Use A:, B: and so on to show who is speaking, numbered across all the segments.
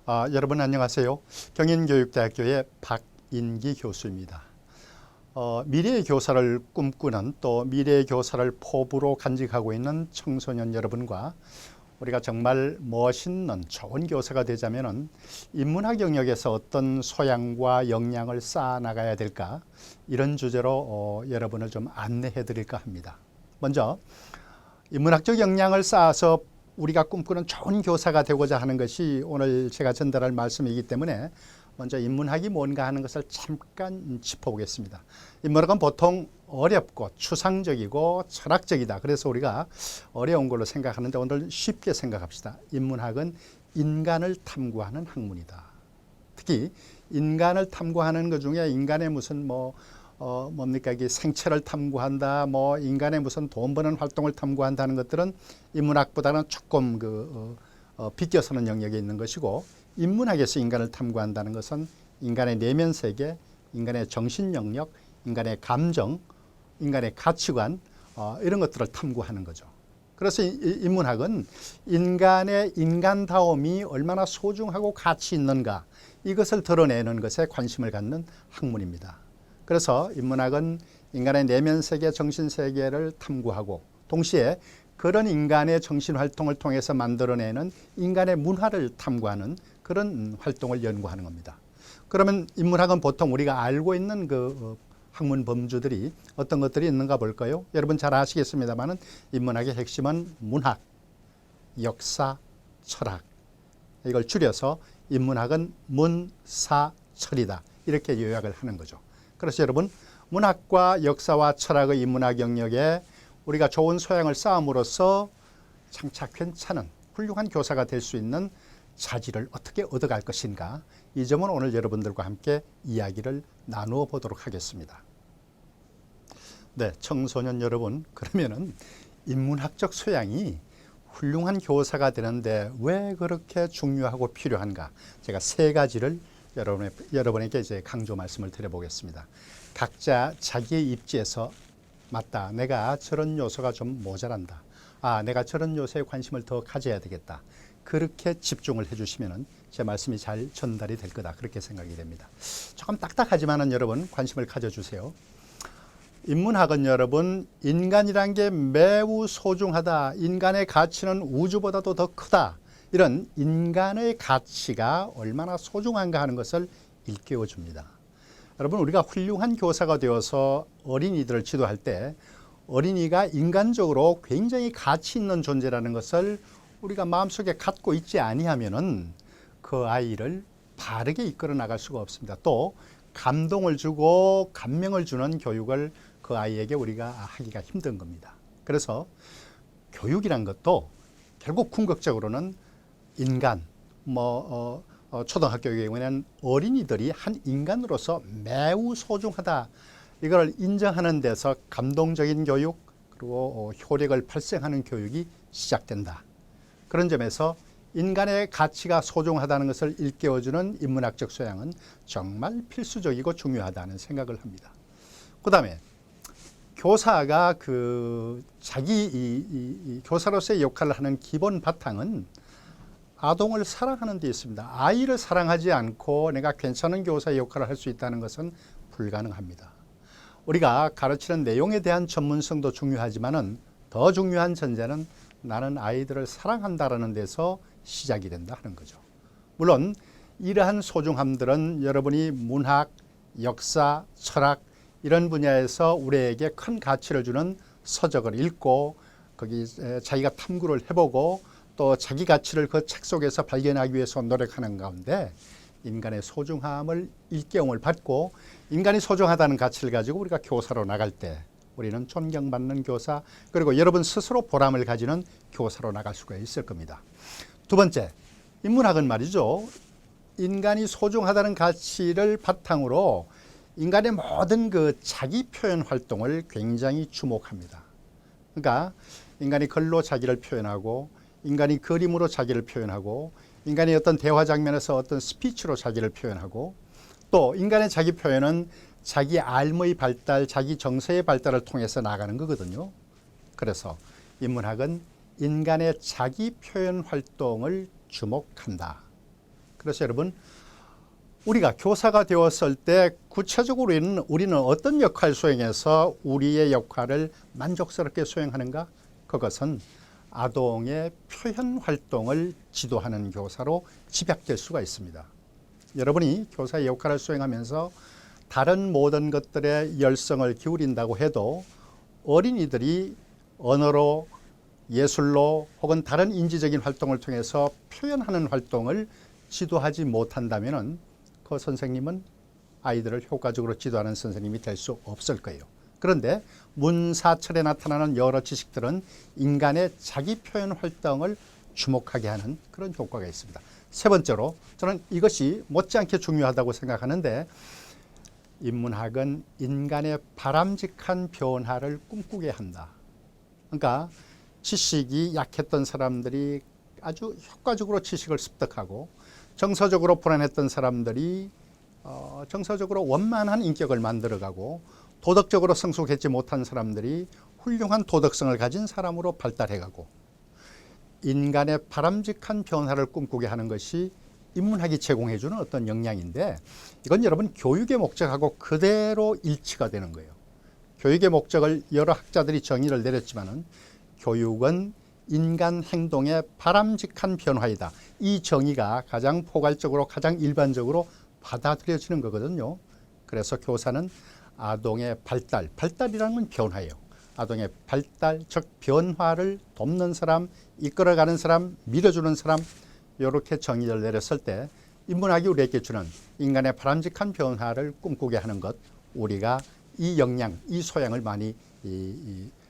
A: 여러분 안녕하세요. 경인교육대학교의 박인기 교수입니다. 미래의 교사를 꿈꾸는 또 미래의 교사를 포부로 간직하고 있는 청소년 여러분과 우리가 정말 멋있는 좋은 교사가 되자면은 인문학 영역에서 어떤 소양과 역량을 쌓아 나가야 될까, 이런 주제로 여러분을 좀 안내해 드릴까 합니다. 먼저 인문학적 역량을 쌓아서 우리가 꿈꾸는 좋은 교사가 되고자 하는 것이 오늘 제가 전달할 말씀이기 때문에 먼저 인문학이 뭔가 하는 것을 잠깐 짚어보겠습니다. 인문학은 보통 어렵고 추상적이고 철학적이다. 그래서 우리가 어려운 걸로 생각하는데 오늘 쉽게 생각합시다. 인문학은 인간을 탐구하는 학문이다. 특히 인간을 탐구하는 것 중에 인간의 무슨 뭡니까 이게 생체를 탐구한다, 인간의 무슨 돈 버는 활동을 탐구한다는 것들은 인문학보다는 조금 비껴서는 영역에 있는 것이고, 인문학에서 인간을 탐구한다는 것은 인간의 내면 세계, 인간의 정신 영역, 인간의 감정, 인간의 가치관, 이런 것들을 탐구하는 거죠. 그래서 인문학은 인간의 인간다움이 얼마나 소중하고 가치 있는가, 이것을 드러내는 것에 관심을 갖는 학문입니다. 그래서 인문학은 인간의 내면 세계, 정신 세계를 탐구하고 동시에 그런 인간의 정신 활동을 통해서 만들어내는 인간의 문화를 탐구하는 그런 활동을 연구하는 겁니다. 그러면 인문학은 보통 우리가 알고 있는 학문 범주들이 어떤 것들이 있는가 볼까요? 여러분 잘 아시겠습니다만은 인문학의 핵심은 문학, 역사, 철학. 이걸 줄여서 인문학은 문사철이다. 이렇게 요약을 하는 거죠. 그래서 여러분, 문학과 역사와 철학의 인문학 영역에 우리가 좋은 소양을 쌓음으로써 장차 괜찮은 훌륭한 교사가 될 수 있는 자질을 어떻게 얻어갈 것인가, 이 점은 오늘 여러분들과 함께 이야기를 나누어 보도록 하겠습니다. 네, 청소년 여러분, 그러면은 인문학적 소양이 훌륭한 교사가 되는데 왜 그렇게 중요하고 필요한가, 제가 세 가지를 여러분에게 이제 강조 말씀을 드려보겠습니다. 각자 자기의 입지에서 맞다, 내가 저런 요소가 좀 모자란다, 내가 저런 요소에 관심을 더 가져야 되겠다, 그렇게 집중을 해주시면 제 말씀이 잘 전달이 될 거다, 그렇게 생각이 됩니다. 조금 딱딱하지만은 여러분 관심을 가져주세요. 인문학은 여러분, 인간이란 게 매우 소중하다, 인간의 가치는 우주보다도 더 크다, 이런 인간의 가치가 얼마나 소중한가 하는 것을 일깨워 줍니다. 여러분, 우리가 훌륭한 교사가 되어서 어린이들을 지도할 때 어린이가 인간적으로 굉장히 가치 있는 존재라는 것을 우리가 마음속에 갖고 있지 아니하면은 그 아이를 바르게 이끌어 나갈 수가 없습니다. 또 감동을 주고 감명을 주는 교육을 그 아이에게 우리가 하기가 힘든 겁니다. 그래서 교육이란 것도 결국 궁극적으로는 인간, 초등학교 경우에는 어린이들이 한 인간으로서 매우 소중하다, 이걸 인정하는 데서 감동적인 교육, 그리고 효력을 발생하는 교육이 시작된다. 그런 점에서 인간의 가치가 소중하다는 것을 일깨워주는 인문학적 소양은 정말 필수적이고 중요하다는 생각을 합니다. 그 다음에 교사가 자기 교사로서의 역할을 하는 기본 바탕은 아동을 사랑하는 데 있습니다. 아이를 사랑하지 않고 내가 괜찮은 교사의 역할을 할 수 있다는 것은 불가능합니다. 우리가 가르치는 내용에 대한 전문성도 중요하지만은 더 중요한 전제는 나는 아이들을 사랑한다라는 데서 시작이 된다 하는 거죠. 물론 이러한 소중함들은 여러분이 문학, 역사, 철학 이런 분야에서 우리에게 큰 가치를 주는 서적을 읽고 거기 자기가 탐구를 해보고 또 자기 가치를 그 책 속에서 발견하기 위해서 노력하는 가운데 인간의 소중함을 일깨움을 받고 인간이 소중하다는 가치를 가지고 우리가 교사로 나갈 때 우리는 존경받는 교사, 그리고 여러분 스스로 보람을 가지는 교사로 나갈 수가 있을 겁니다. 두 번째, 인문학은 말이죠, 인간이 소중하다는 가치를 바탕으로 인간의 모든 자기 표현 활동을 굉장히 주목합니다. 그러니까 인간이 글로 자기를 표현하고, 인간이 그림으로 자기를 표현하고, 인간이 어떤 대화 장면에서 어떤 스피치로 자기를 표현하고, 또 인간의 자기 표현은 자기 알의 발달, 자기 정서의 발달을 통해서 나가는 거거든요. 그래서 인문학은 인간의 자기 표현 활동을 주목한다. 그래서 여러분, 우리가 교사가 되었을 때 구체적으로 우리는 어떤 역할 수행에서 우리의 역할을 만족스럽게 수행하는가? 그것은 아동의 표현 활동을 지도하는 교사로 집약될 수가 있습니다. 여러분이 교사의 역할을 수행하면서 다른 모든 것들에 열성을 기울인다고 해도 어린이들이 언어로, 예술로 혹은 다른 인지적인 활동을 통해서 표현하는 활동을 지도하지 못한다면 그 선생님은 아이들을 효과적으로 지도하는 선생님이 될 수 없을 거예요. 그런데 문사철에 나타나는 여러 지식들은 인간의 자기 표현 활동을 주목하게 하는 그런 효과가 있습니다. 세 번째로 저는 이것이 못지않게 중요하다고 생각하는데, 인문학은 인간의 바람직한 변화를 꿈꾸게 한다. 그러니까 지식이 약했던 사람들이 아주 효과적으로 지식을 습득하고, 정서적으로 불안했던 사람들이 정서적으로 원만한 인격을 만들어가고, 도덕적으로 성숙하지 못한 사람들이 훌륭한 도덕성을 가진 사람으로 발달해가고, 인간의 바람직한 변화를 꿈꾸게 하는 것이 인문학이 제공해주는 어떤 역량인데, 이건 여러분 교육의 목적하고 그대로 일치가 되는 거예요. 교육의 목적을 여러 학자들이 정의를 내렸지만은 교육은 인간 행동의 바람직한 변화이다. 이 정의가 가장 포괄적으로 가장 일반적으로 받아들여지는 거거든요. 그래서 교사는 아동의 발달이라는 건 변화예요. 아동의 발달, 즉 변화를 돕는 사람, 이끌어가는 사람, 밀어주는 사람, 이렇게 정의를 내렸을 때 인문학이 우리에게 주는 인간의 바람직한 변화를 꿈꾸게 하는 것, 우리가 이 역량, 이 소양을 많이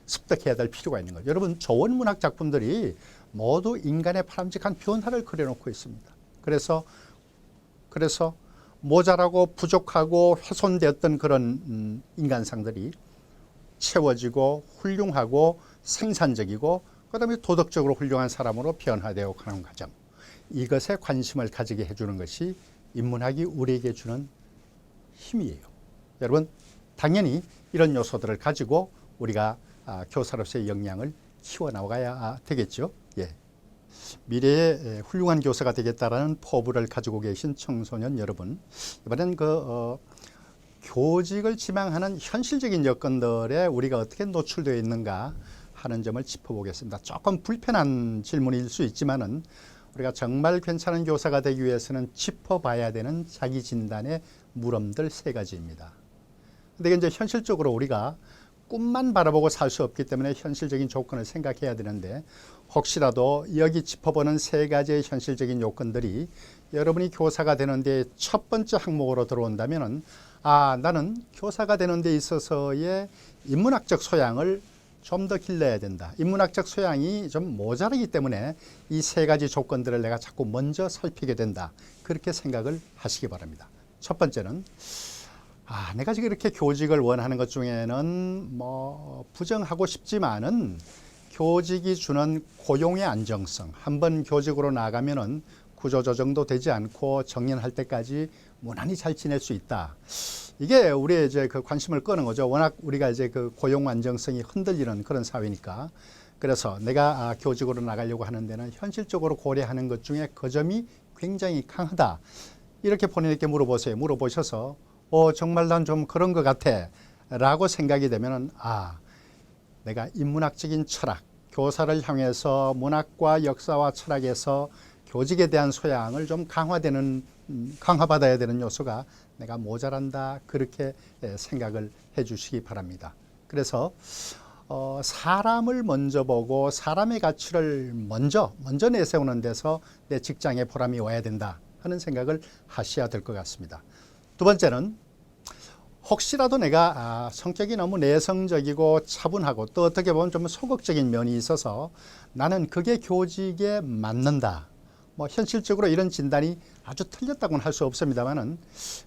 A: 습득해야 될 필요가 있는 거예요. 여러분, 좋은 문학 작품들이 모두 인간의 바람직한 변화를 그려놓고 있습니다. 그래서 모자라고 부족하고 훼손되었던 그런 인간상들이 채워지고 훌륭하고 생산적이고 그다음에 도덕적으로 훌륭한 사람으로 변화되어 가는 과정, 이것에 관심을 가지게 해주는 것이 인문학이 우리에게 주는 힘이에요. 여러분, 당연히 이런 요소들을 가지고 우리가 교사로서의 역량을 키워나가야 되겠죠. 예. 미래의 훌륭한 교사가 되겠다라는 포부를 가지고 계신 청소년 여러분, 이번엔 교직을 지망하는 현실적인 여건들에 우리가 어떻게 노출되어 있는가 하는 점을 짚어보겠습니다. 조금 불편한 질문일 수 있지만은 우리가 정말 괜찮은 교사가 되기 위해서는 짚어봐야 되는 자기 진단의 물음들 세 가지입니다. 근데 이제 현실적으로 우리가 꿈만 바라보고 살 수 없기 때문에 현실적인 조건을 생각해야 되는데, 혹시라도 여기 짚어보는 세 가지의 현실적인 요건들이 여러분이 교사가 되는 데 첫 번째 항목으로 들어온다면, 나는 교사가 되는 데 있어서의 인문학적 소양을 좀 더 길러야 된다. 인문학적 소양이 좀 모자라기 때문에 이 세 가지 조건들을 내가 자꾸 먼저 살피게 된다. 그렇게 생각을 하시기 바랍니다. 첫 번째는 내가 지금 이렇게 교직을 원하는 것 중에는 부정하고 싶지만은 교직이 주는 고용의 안정성, 한번 교직으로 나가면은 구조조정도 되지 않고 정년할 때까지 무난히 잘 지낼 수 있다. 이게 우리의 이제 그 관심을 끄는 거죠. 워낙 우리가 이제 그 고용 안정성이 흔들리는 그런 사회니까. 그래서 내가 교직으로 나가려고 하는 데는 현실적으로 고려하는 것 중에 그 점이 굉장히 강하다. 이렇게 본인에게 물어보세요. 물어보셔서 정말 난 좀 그런 것 같아 라고 생각이 되면은 내가 인문학적인 철학, 교사를 향해서 문학과 역사와 철학에서 교직에 대한 소양을 좀 강화받아야 되는 요소가 내가 모자란다, 그렇게 생각을 해 주시기 바랍니다. 그래서 사람을 먼저 보고 사람의 가치를 먼저 내세우는 데서 내 직장에 보람이 와야 된다 하는 생각을 하셔야 될 것 같습니다. 두 번째는 혹시라도 내가 성격이 너무 내성적이고 차분하고 또 어떻게 보면 좀 소극적인 면이 있어서 나는 그게 교직에 맞는다. 현실적으로 이런 진단이 아주 틀렸다고는 할 수 없습니다만은,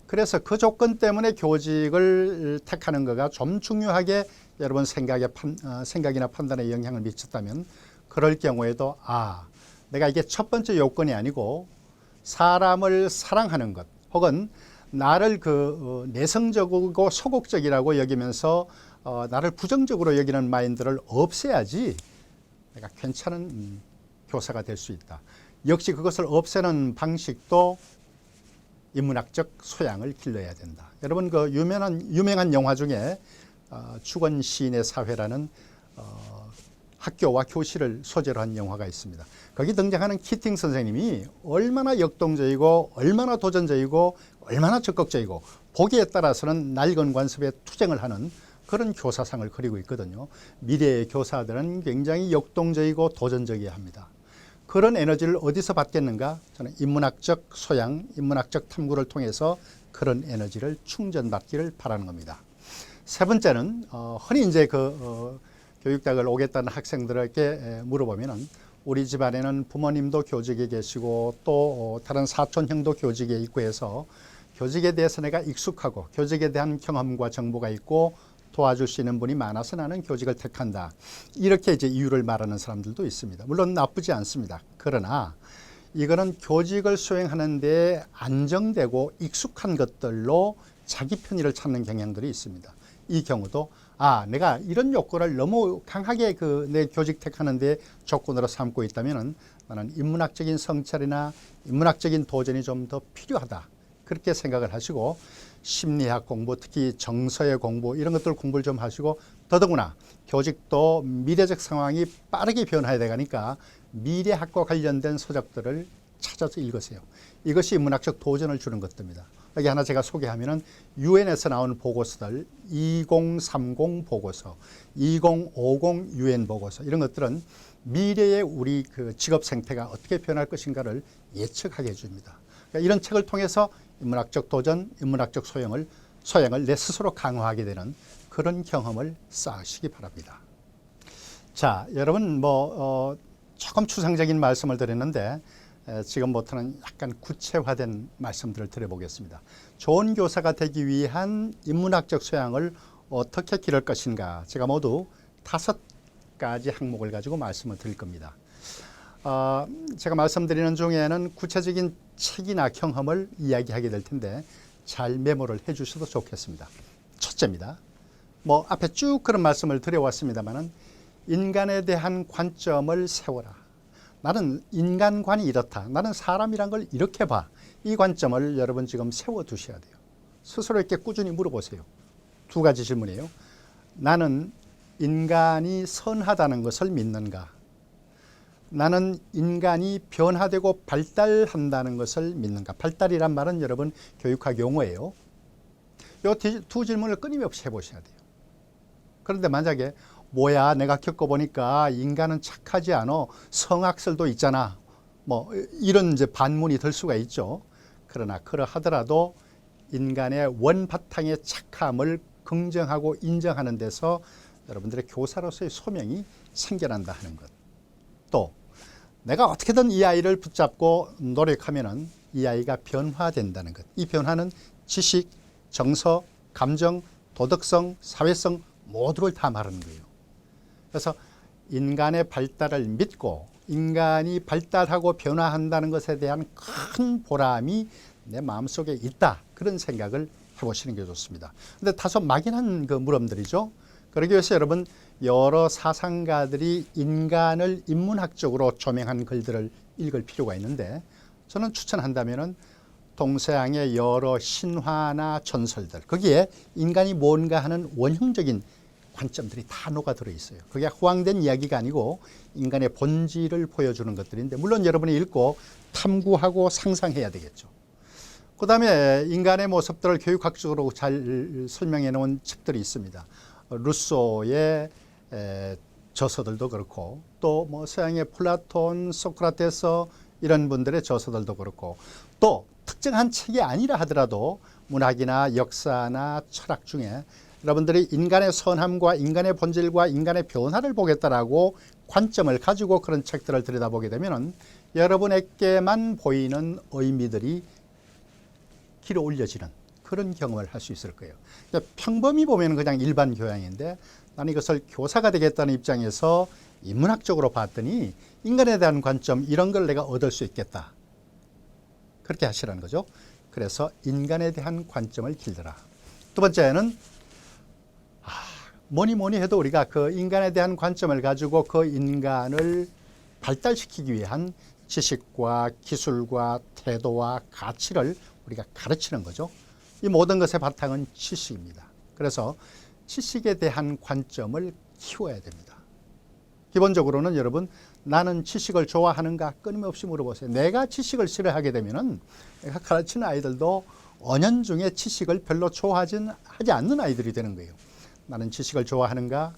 A: 그래서 그 조건 때문에 교직을 택하는 거가 좀 중요하게 여러분 생각이나 판단에 영향을 미쳤다면, 그럴 경우에도 내가 이게 첫 번째 요건이 아니고 사람을 사랑하는 것, 혹은 나를 내성적이고 소극적이라고 여기면서 나를 부정적으로 여기는 마인드를 없애야지 내가 괜찮은 교사가 될 수 있다. 역시 그것을 없애는 방식도 인문학적 소양을 길러야 된다. 여러분 그 유명한 영화 중에 죽은 시인의 사회라는 학교와 교실을 소재로 한 영화가 있습니다. 거기 등장하는 키팅 선생님이 얼마나 역동적이고 얼마나 도전적이고 얼마나 적극적이고 보기에 따라서는 낡은 관습에 투쟁을 하는 그런 교사상을 그리고 있거든요. 미래의 교사들은 굉장히 역동적이고 도전적이어야 합니다. 그런 에너지를 어디서 받겠는가? 저는 인문학적 소양, 인문학적 탐구를 통해서 그런 에너지를 충전받기를 바라는 겁니다. 세 번째는 흔히 이제 교육대학을 오겠다는 학생들에게 물어보면은 우리 집안에는 부모님도 교직에 계시고 또 다른 사촌 형도 교직에 있고 해서 교직에 대해서 내가 익숙하고 교직에 대한 경험과 정보가 있고 도와줄 수 있는 분이 많아서 나는 교직을 택한다. 이렇게 이제 이유를 말하는 사람들도 있습니다. 물론 나쁘지 않습니다. 그러나 이거는 교직을 수행하는 데 안정되고 익숙한 것들로 자기 편의를 찾는 경향들이 있습니다. 이 경우도 내가 이런 욕구를 너무 강하게 내 교직 택하는 데 조건으로 삼고 있다면 나는 인문학적인 성찰이나 인문학적인 도전이 좀 더 필요하다. 그렇게 생각을 하시고 심리학 공부, 특히 정서의 공부 이런 것들 공부를 좀 하시고 더더구나 교직도 미래적 상황이 빠르게 변화해야 되니까 미래학과 관련된 서적들을 찾아서 읽으세요. 이것이 인문학적 도전을 주는 것들입니다. 여기 하나 제가 소개하면은 유엔에서 나온 보고서들 2030 보고서, 2050 유엔 보고서 이런 것들은 미래의 우리 직업 생태가 어떻게 변할 것인가를 예측하게 해줍니다. 그러니까 이런 책을 통해서 인문학적 도전, 인문학적 소양을 내 스스로 강화하게 되는 그런 경험을 쌓으시기 바랍니다. 자, 여러분 조금 추상적인 말씀을 드렸는데 지금부터는 약간 구체화된 말씀들을 드려보겠습니다. 좋은 교사가 되기 위한 인문학적 소양을 어떻게 기를 것인가 제가 모두 5가지 항목을 가지고 말씀을 드릴 겁니다. 제가 말씀드리는 중에는 구체적인 책이나 경험을 이야기하게 될 텐데 잘 메모를 해 주셔도 좋겠습니다. 첫째입니다. 앞에 쭉 그런 말씀을 드려왔습니다만은 인간에 대한 관점을 세워라. 나는 인간관이 이렇다. 나는 사람이란 걸 이렇게 봐. 이 관점을 여러분 지금 세워두셔야 돼요. 스스로에게 꾸준히 물어보세요. 2가지 질문이에요. 나는 인간이 선하다는 것을 믿는가? 나는 인간이 변화되고 발달한다는 것을 믿는가? 발달이란 말은 여러분 교육학 용어예요. 이 2 질문을 끊임없이 해보셔야 돼요. 그런데 만약에 뭐야 내가 겪어보니까 인간은 착하지 않아. 성악설도 있잖아. 이런 이제 반문이 들 수가 있죠. 그러나 그러하더라도 인간의 원바탕의 착함을 긍정하고 인정하는 데서 여러분들의 교사로서의 소명이 생겨난다 하는 것. 또 내가 어떻게든 이 아이를 붙잡고 노력하면은 이 아이가 변화된다는 것. 이 변화는 지식, 정서, 감정, 도덕성, 사회성 모두를 다 말하는 거예요. 그래서 인간의 발달을 믿고 인간이 발달하고 변화한다는 것에 대한 큰 보람이 내 마음속에 있다. 그런 생각을 해보시는 게 좋습니다. 근데 다소 막연한 물음들이죠. 그러기 위해서 여러분 여러 사상가들이 인간을 인문학적으로 조명한 글들을 읽을 필요가 있는데 저는 추천한다면은 동서양의 여러 신화나 전설들 거기에 인간이 뭔가 하는 원형적인 관점들이 다 녹아들어 있어요. 그게 허황된 이야기가 아니고 인간의 본질을 보여주는 것들인데 물론 여러분이 읽고 탐구하고 상상해야 되겠죠. 그 다음에 인간의 모습들을 교육학적으로 잘 설명해 놓은 책들이 있습니다. 루소의 저서들도 그렇고 또 서양의 플라톤, 소크라테스 이런 분들의 저서들도 그렇고 또 특정한 책이 아니라 하더라도 문학이나 역사나 철학 중에 여러분들이 인간의 선함과 인간의 본질과 인간의 변화를 보겠다라고 관점을 가지고 그런 책들을 들여다보게 되면 여러분에게만 보이는 의미들이 길어 올려지는 그런 경험을 할 수 있을 거예요. 평범히 보면 그냥 일반 교양인데 나는 이것을 교사가 되겠다는 입장에서 인문학적으로 봤더니 인간에 대한 관점 이런 걸 내가 얻을 수 있겠다. 그렇게 하시라는 거죠. 그래서 인간에 대한 관점을 길더라. 2번째는 뭐니 해도 우리가 그 인간에 대한 관점을 가지고 그 인간을 발달시키기 위한 지식과 기술과 태도와 가치를 우리가 가르치는 거죠. 이 모든 것의 바탕은 지식입니다. 그래서 지식에 대한 관점을 키워야 됩니다. 기본적으로는 여러분, 나는 지식을 좋아하는가 끊임없이 물어보세요. 내가 지식을 싫어하게 되면은 내가 가르치는 아이들도 은연중에 지식을 별로 하지 않는 아이들이 되는 거예요. 나는 지식을 좋아하는가?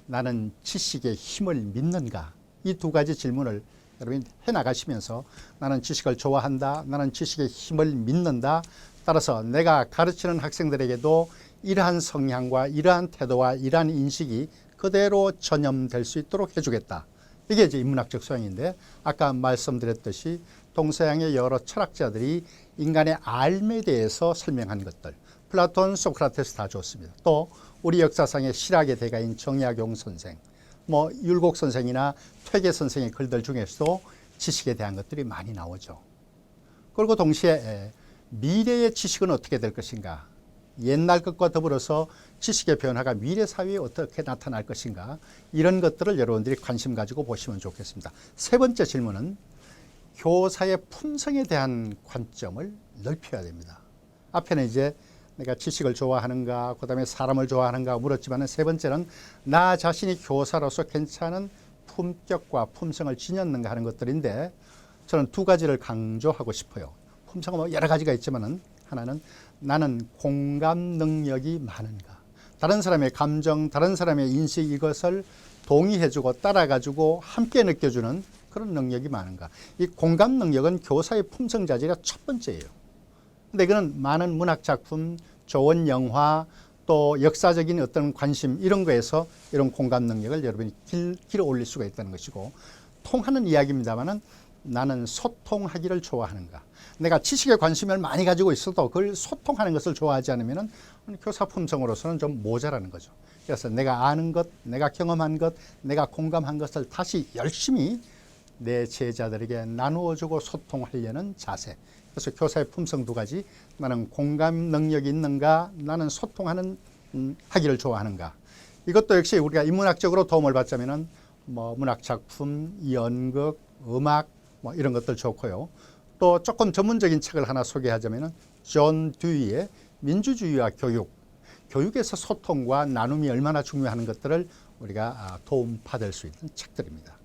A: 나는 지식의 힘을 믿는가? 이 두 가지 질문을 여러분이 해나가시면서 나는 지식을 좋아한다. 나는 지식의 힘을 믿는다. 따라서 내가 가르치는 학생들에게도 이러한 성향과 이러한 태도와 이러한 인식이 그대로 전염될 수 있도록 해주겠다. 이게 이제 인문학적 소양인데, 아까 말씀드렸듯이 동서양의 여러 철학자들이 인간의 삶에 대해서 설명한 것들, 플라톤, 소크라테스 다 좋습니다. 또 우리 역사상의 실학의 대가인 정약용 선생, 율곡 선생이나 퇴계 선생의 글들 중에서도 지식에 대한 것들이 많이 나오죠. 그리고 동시에 미래의 지식은 어떻게 될 것인가, 옛날 것과 더불어서 지식의 변화가 미래 사회에 어떻게 나타날 것인가, 이런 것들을 여러분들이 관심 가지고 보시면 좋겠습니다. 세 번째 질문은 교사의 품성에 대한 관점을 넓혀야 됩니다. 앞에는 이제 내가 지식을 좋아하는가, 그 다음에 사람을 좋아하는가 물었지만, 세 번째는 나 자신이 교사로서 괜찮은 품격과 품성을 지녔는가 하는 것들인데, 저는 두 가지를 강조하고 싶어요. 품성은 여러 가지가 있지만은, 하나는 나는 공감 능력이 많은가, 다른 사람의 감정, 다른 사람의 인식, 이것을 동의해주고 따라가지고 함께 느껴주는 그런 능력이 많은가. 이 공감 능력은 교사의 품성 자질의 첫 번째예요. 근데 이거는 많은 문학 작품, 좋은 영화, 또 역사적인 어떤 관심, 이런 거에서 이런 공감 능력을 여러분이 길어 올릴 수가 있다는 것이고, 통하는 이야기입니다만은 나는 소통하기를 좋아하는가. 내가 지식에 관심을 많이 가지고 있어도 그걸 소통하는 것을 좋아하지 않으면 교사 품성으로서는 좀 모자라는 거죠. 그래서 내가 아는 것, 내가 경험한 것, 내가 공감한 것을 다시 열심히 내 제자들에게 나누어주고 소통하려는 자세. 그래서 교사의 품성 두 가지, 나는 공감 능력이 있는가, 나는 소통하는 하기를 좋아하는가. 이것도 역시 우리가 인문학적으로 도움을 받자면은 문학 작품, 연극, 음악 이런 것들 좋고요. 또 조금 전문적인 책을 하나 소개하자면은 존 듀이의 민주주의와 교육, 교육에서 소통과 나눔이 얼마나 중요한 것들을 우리가 도움받을 수 있는 책들입니다.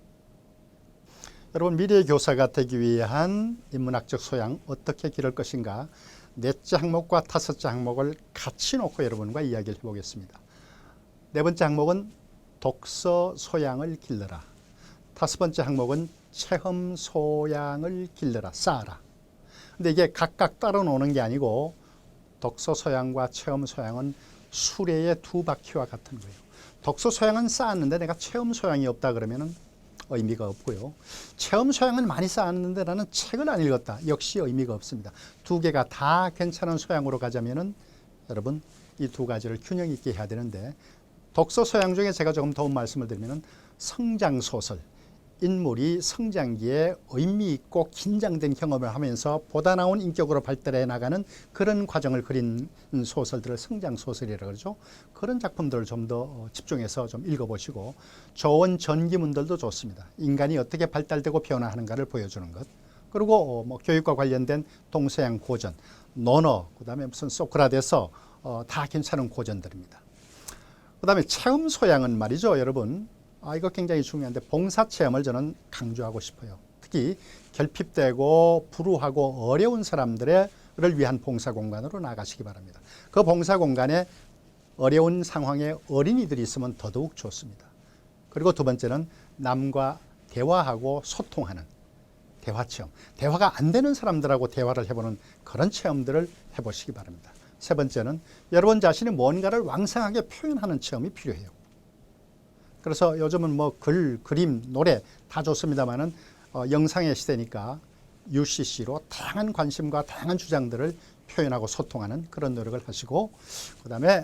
A: 여러분, 미래의 교사가 되기 위한 인문학적 소양 어떻게 기를 것인가, 넷째 항목과 다섯째 항목을 같이 놓고 여러분과 이야기를 해보겠습니다. 네 번째 항목은 독서 소양을 길러라. 다섯 번째 항목은 체험 소양을 길러라, 쌓아라. 근데 이게 각각 따로 노는 게 아니고, 독서 소양과 체험 소양은 수레의 두 바퀴와 같은 거예요. 독서 소양은 쌓았는데 내가 체험 소양이 없다 그러면은 의미가 없고요. 체험 소양은 많이 쌓았는데 나는 책을 안 읽었다, 역시 의미가 없습니다. 두 개가 다 괜찮은 소양으로 가자면은 여러분, 이 두 가지를 균형 있게 해야 되는데, 독서 소양 중에 제가 조금 도움 말씀을 드리면은 성장 소설, 인물이 성장기에 의미 있고 긴장된 경험을 하면서 보다 나은 인격으로 발달해 나가는 그런 과정을 그린 소설들을 성장 소설이라고 그러죠. 그런 작품들을 좀 더 집중해서 좀 읽어보시고, 좋은 전기문들도 좋습니다. 인간이 어떻게 발달되고 변화하는가를 보여주는 것. 그리고 교육과 관련된 동서양 고전, 논어, 그다음에 무슨 소크라테스, 다 괜찮은 고전들입니다. 그다음에 체험 소양은 말이죠, 여러분. 이거 굉장히 중요한데, 봉사체험을 저는 강조하고 싶어요. 특히 결핍되고 불우하고 어려운 사람들을 위한 봉사공간으로 나가시기 바랍니다. 그 봉사공간에 어려운 상황에 어린이들이 있으면 더더욱 좋습니다. 그리고 두 번째는 남과 대화하고 소통하는 대화체험. 대화가 안 되는 사람들하고 대화를 해보는 그런 체험들을 해보시기 바랍니다. 세 번째는 여러분 자신이 뭔가를 왕성하게 표현하는 체험이 필요해요. 그래서 요즘은 글, 그림, 노래 다 좋습니다만은 영상의 시대니까 UCC로 다양한 관심과 다양한 주장들을 표현하고 소통하는 그런 노력을 하시고, 그다음에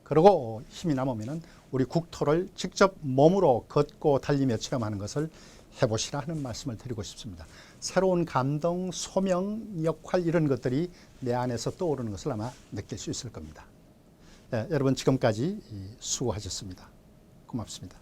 A: 그리고 힘이 남으면은 우리 국토를 직접 몸으로 걷고 달리며 체험하는 것을 해보시라 하는 말씀을 드리고 싶습니다. 새로운 감동, 소명, 역할, 이런 것들이 내 안에서 떠오르는 것을 아마 느낄 수 있을 겁니다. 여러분, 지금까지 수고하셨습니다. 고맙습니다.